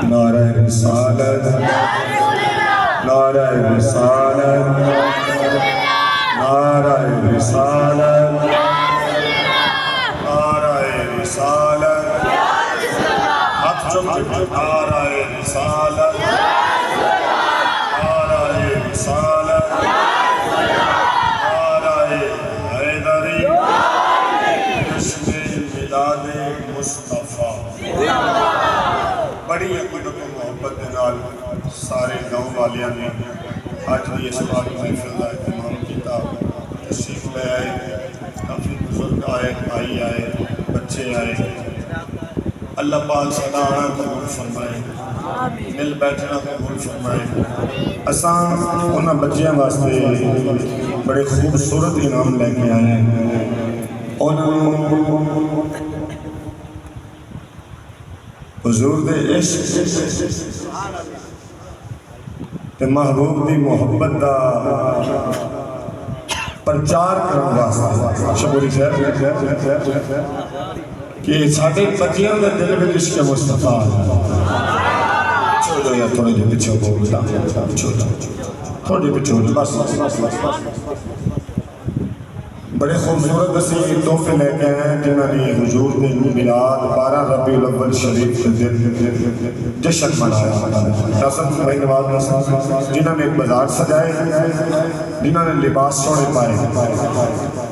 نعرہ رسالت، نعرہ رسالت، نعرہ رسالت، نعرہ رسالت، ہاتھ چم نعرہ رسالت، نعرہ رسالت، نعرہ حیدری، جشن میلاد مصطفیٰ۔ بڑی عقیدت و محبت کے نال سارے گاؤں والیاں نے آج بھی اس بات محفل کا اہتمام کیا، تشریف لے آئے، کافی بزرگ آئے، بھائی آئے، بچے آئے۔ اللہ پاک صدا آنا قبول فرمائے، مل بیٹھنا قبول فرمائے۔ اساں انہاں بچیاں واسطے بڑے خوبصورت انعام لے کے آئے ہیں۔ حضور دے عشق تے محبوب دی محبت دا پرچار کرن واسطے شکری خیر کہ ساڈے بچیاں دے دل وچ عشق مصطفیٰ چھوڑو یا تھوڑے جے پیچھے بولتا چھوڑو تھوڑے پیچھے بس بڑے خوبصورت اسی تحفے لے کے ہیں جنہاں نے حضور نے میلاد 12 ربیع الاول شریف کے دن جشن منایا۔ حسن بھائی نواز جنہاں نے بازار سجائے، جنہاں نے لباس سونے پائے،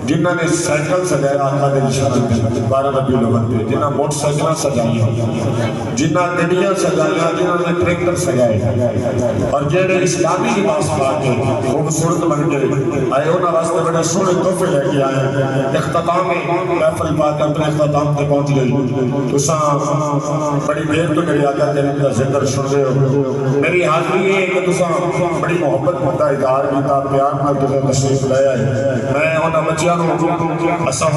جنہاں نے سائیکل سجائے آقا دے نشان پہ 12 ربیع الاول پہ، جنہاں موٹر سائیکل سجائیں، جنہاں گڈیاں سجائیں، جنہاں نے ٹریکٹر سجائے، اور جنہاں اسلامی لباس پا کے خوبصورت بن کے آئے انہاں واسطے بڑے سونے تحفے لے کے آئے۔ اختتام محفل پاک اپنے اختتام پہ پہنچ گئی۔ تساں بڑی دیر تو میری آقا کریم کا ذکر سن رہے ہو، میری حاضری ہے کہ تساں بڑی محبت کا اظہار کیتا، پیار نال تساں تشریف لے آئے۔ میں انہاں بچیاں نوں اساں